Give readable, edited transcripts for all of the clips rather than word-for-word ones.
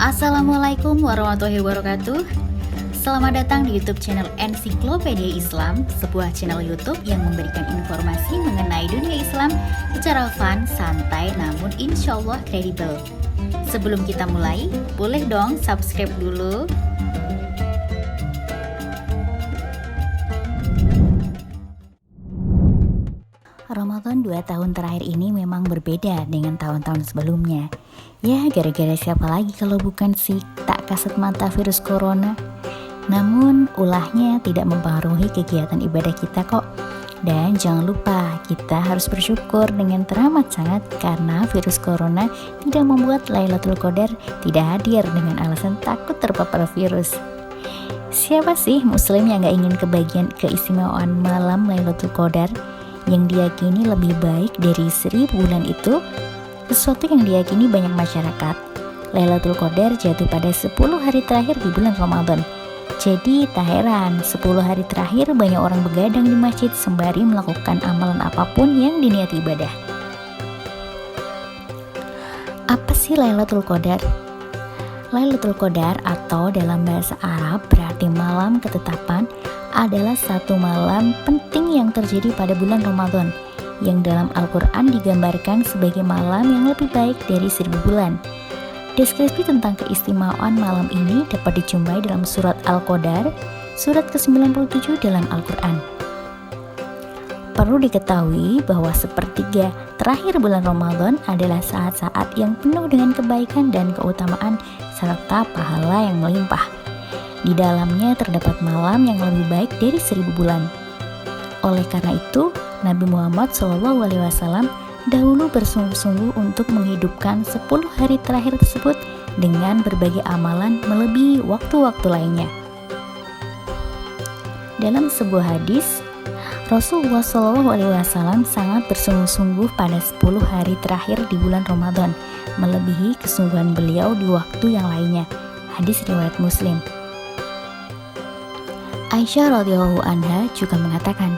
Assalamualaikum warahmatullahi wabarakatuh. Selamat datang di YouTube channel Ensiklopedia Islam, sebuah channel YouTube yang memberikan informasi mengenai dunia Islam secara fun, santai, namun insya Allah kredibel. Sebelum kita mulai, boleh dong subscribe dulu. Ramadan 2 tahun terakhir ini memang berbeda dengan tahun-tahun sebelumnya. Ya, gara-gara siapa lagi kalau bukan si tak kasat mata virus corona. Namun, ulahnya tidak mempengaruhi kegiatan ibadah kita kok. Dan jangan lupa, kita harus bersyukur dengan teramat sangat karena virus corona tidak membuat Lailatul Qadar tidak hadir dengan alasan takut terpapar virus. Siapa sih muslim yang gak ingin kebagian keistimewaan malam Lailatul Qadar yang diyakini lebih baik dari 1000 bulan itu? Sesuatu yang diyakini banyak masyarakat. Lailatul Qadar jatuh pada 10 hari terakhir di bulan Ramadan. Jadi tak heran 10 hari terakhir banyak orang begadang di masjid sembari melakukan amalan apapun yang diniati ibadah. Apa sih Lailatul Qadar? Lailatul Qadar atau dalam bahasa Arab berarti malam ketetapan adalah satu malam penting yang terjadi pada bulan Ramadan yang dalam Al-Quran digambarkan sebagai malam yang lebih baik dari 1000 bulan. Deskripsi tentang keistimewaan malam ini dapat dijumpai dalam surat Al-Qadar, surat ke-97 dalam Al-Quran. Perlu diketahui bahwa sepertiga terakhir bulan Ramadan adalah saat-saat yang penuh dengan kebaikan dan keutamaan serta pahala yang melimpah. Di dalamnya terdapat malam yang lebih baik dari 1000 bulan. Oleh karena itu, Nabi Muhammad SAW dahulu bersungguh-sungguh untuk menghidupkan 10 hari terakhir tersebut dengan berbagai amalan melebihi waktu-waktu lainnya. Dalam sebuah hadis, Rasulullah SAW sangat bersungguh-sungguh pada 10 hari terakhir di bulan Ramadan, melebihi kesungguhan beliau di waktu yang lainnya. Hadis riwayat Muslim. Aisyah radhiyallahu anha juga mengatakan,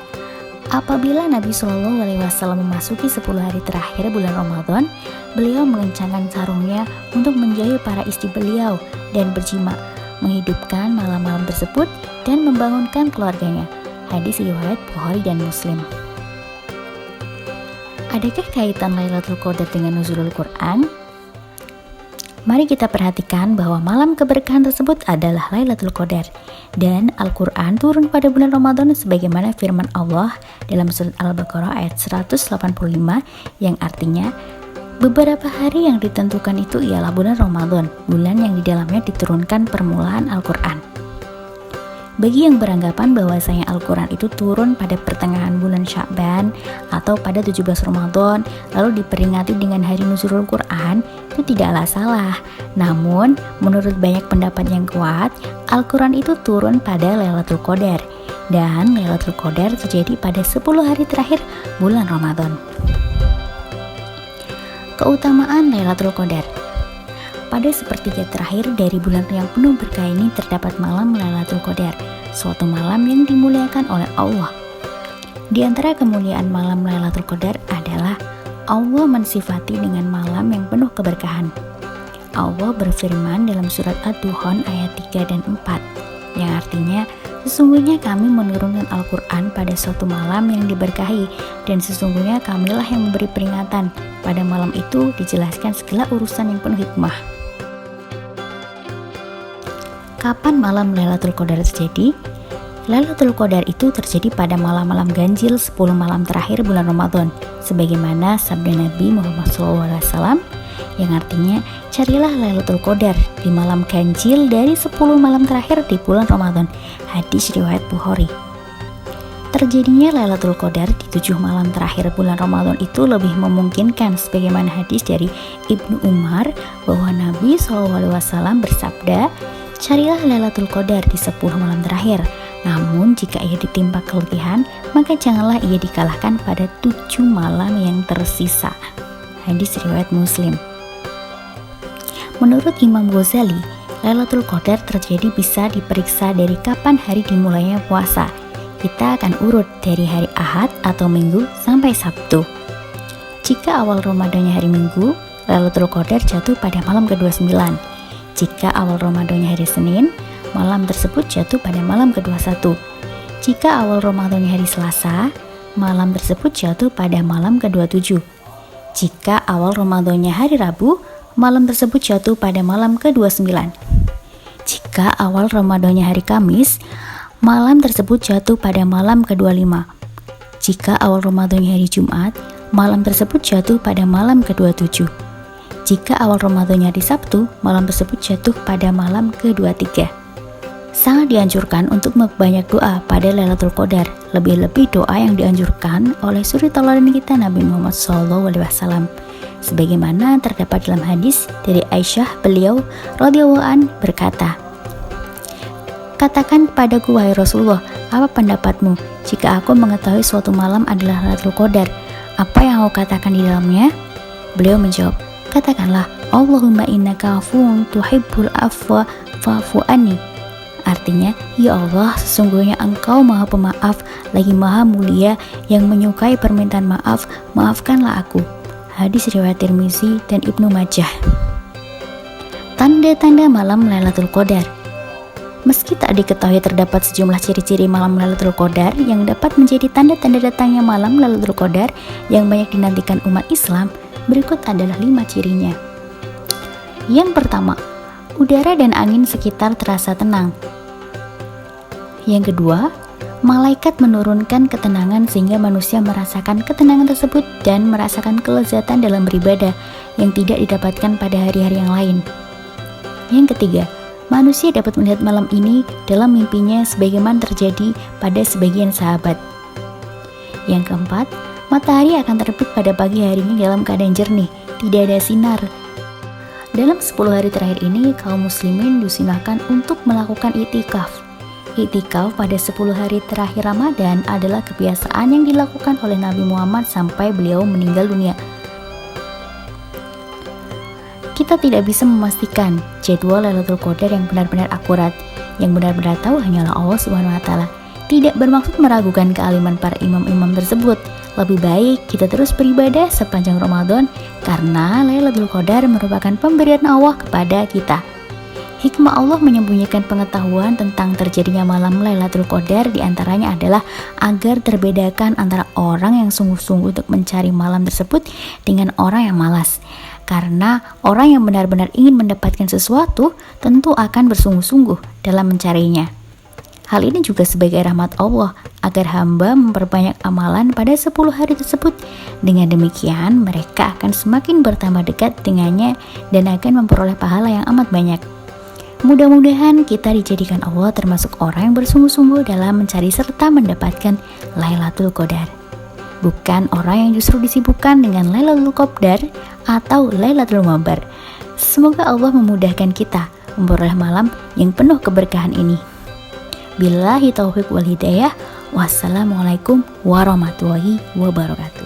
apabila Nabi SAW memasuki 10 hari terakhir bulan Ramadan, beliau mengencangkan sarungnya untuk menjauhi para istri beliau dan berjima, menghidupkan malam-malam tersebut dan membangunkan keluarganya. Hadis riwayat Bukhari dan Muslim. Adakah kaitan Lailatul Qadar dengan nuzulul Quran? Mari kita perhatikan bahwa malam keberkahan tersebut adalah Lailatul Qadar dan Al-Quran turun pada bulan Ramadan sebagaimana firman Allah dalam surat Al-Baqarah ayat 185 yang artinya beberapa hari yang ditentukan itu ialah bulan Ramadan, bulan yang di dalamnya diturunkan permulaan Al-Quran. Bagi yang beranggapan bahwasanya Al-Quran itu turun pada pertengahan bulan Sya'ban atau pada 17 Ramadan lalu diperingati dengan hari nuzulul Quran, itu tidaklah salah. Namun, menurut banyak pendapat yang kuat, Al-Quran itu turun pada Lailatul Qadar dan Lailatul Qadar terjadi pada 10 hari terakhir bulan Ramadan. Keutamaan Lailatul Qadar. Pada sepertiga terakhir dari bulan yang penuh berkah ini terdapat malam Lailatul Qadar, suatu malam yang dimuliakan oleh Allah. Di antara kemuliaan malam Lailatul Qadar adalah Allah mensifati dengan malam yang penuh keberkahan. Allah berfirman dalam surat Ad-Dukhan ayat 3 dan 4, yang artinya, sesungguhnya kami menurunkan Al-Quran pada suatu malam yang diberkahi, dan sesungguhnya kamilah yang memberi peringatan. Pada malam itu dijelaskan segala urusan yang penuh hikmah. Kapan malam Lailatul Qadar terjadi? Lailatul Qadar itu terjadi pada malam-malam ganjil 10 malam terakhir bulan Ramadan, sebagaimana sabda Nabi Muhammad SAW yang artinya, carilah Lailatul Qadar di malam ganjil dari 10 malam terakhir di bulan Ramadan. Hadis riwayat Bukhari. Terjadinya Lailatul Qadar di 7 malam terakhir bulan Ramadan itu lebih memungkinkan sebagaimana hadis dari Ibnu Umar bahwa Nabi SAW bersabda, carilah Lailatul Qadar di 10 malam terakhir. Namun jika ia ditimpa keletihan, maka janganlah ia dikalahkan pada 7 malam yang tersisa. Hadis riwayat Muslim. Menurut Imam Ghazali, Lailatul Qadar terjadi bisa diperiksa dari kapan hari dimulainya puasa. Kita akan urut dari hari Ahad atau Minggu sampai Sabtu. Jika awal Ramadannya hari Minggu, Lailatul Qadar jatuh pada malam ke-29. Jika awal Ramadannya hari Senin, malam tersebut jatuh pada malam ke-21. Jika awal Ramadannya hari Selasa, malam tersebut jatuh pada malam ke-27. Jika awal Ramadannya hari Rabu, malam tersebut jatuh pada malam ke-29. Jika awal Ramadannya hari Kamis, malam tersebut jatuh pada malam ke-25. Jika awal Ramadannya hari Jumat, malam tersebut jatuh pada malam ke-27. Jika awal Ramadannya hari Sabtu, malam tersebut jatuh pada malam ke-23. Sangat dianjurkan untuk memperbanyak doa pada Lailatul Qadar, lebih-lebih doa yang dianjurkan oleh suri tauladan kita Nabi Muhammad SAW. Sebagaimana terdapat dalam hadis dari Aisyah, beliau radhiyallahu an berkata, "Katakan padaku wahai Rasulullah, apa pendapatmu jika aku mengetahui suatu malam adalah Lailatul Qadar? Apa yang aku katakan di dalamnya?" Beliau menjawab, "Katakanlah, Allahumma innaka afuwun tuhibbul afwa fa'fu anni." Artinya, ya Allah, sesungguhnya Engkau Maha Pemaaf, lagi Maha Mulia, yang menyukai permintaan maaf, maafkanlah aku. Hadis riwayat Tirmizi dan Ibnu Majah. Tanda-tanda malam Lailatul Qadar. Meski tak diketahui terdapat sejumlah ciri-ciri malam Lailatul Qadar yang dapat menjadi tanda-tanda datangnya malam Lailatul Qadar yang banyak dinantikan umat Islam, berikut adalah 5 cirinya. Yang pertama, udara dan angin sekitar terasa tenang. Yang kedua, malaikat menurunkan ketenangan sehingga manusia merasakan ketenangan tersebut dan merasakan kelezatan dalam beribadah yang tidak didapatkan pada hari-hari yang lain. Yang ketiga, manusia dapat melihat malam ini dalam mimpinya sebagaimana terjadi pada sebagian sahabat. Yang keempat, matahari akan terbit pada pagi harinya dalam keadaan jernih, tidak ada sinar. Dalam 10 hari terakhir ini, kaum muslimin disunahkan untuk melakukan i'tikaf. I'tikaf pada 10 hari terakhir Ramadan adalah kebiasaan yang dilakukan oleh Nabi Muhammad sampai beliau meninggal dunia. Kita tidak bisa memastikan jadwal Lailatul Qadar yang benar-benar akurat. Yang benar-benar tahu hanyalah Allah Subhanahu wa taala. Tidak bermaksud meragukan kealiman para imam-imam tersebut. Lebih baik kita terus beribadah sepanjang Ramadan karena Lailatul Qadar merupakan pemberian Allah kepada kita. Hikmah Allah menyembunyikan pengetahuan tentang terjadinya malam Lailatul Qadar diantaranya adalah agar terbedakan antara orang yang sungguh-sungguh untuk mencari malam tersebut dengan orang yang malas. Karena orang yang benar-benar ingin mendapatkan sesuatu tentu akan bersungguh-sungguh dalam mencarinya. Hal ini juga sebagai rahmat Allah agar hamba memperbanyak amalan pada 10 hari tersebut. Dengan demikian mereka akan semakin bertambah dekat dengannya dan akan memperoleh pahala yang amat banyak. Mudah-mudahan kita dijadikan Allah termasuk orang yang bersungguh-sungguh dalam mencari serta mendapatkan Lailatul Qadar. Bukan orang yang justru disibukkan dengan Lailatul Qadar atau Lailatul Mabar. Semoga Allah memudahkan kita memperoleh malam yang penuh keberkahan ini. Billahi taufiq wal hidayah. Wassalamualaikum warahmatullahi wabarakatuh.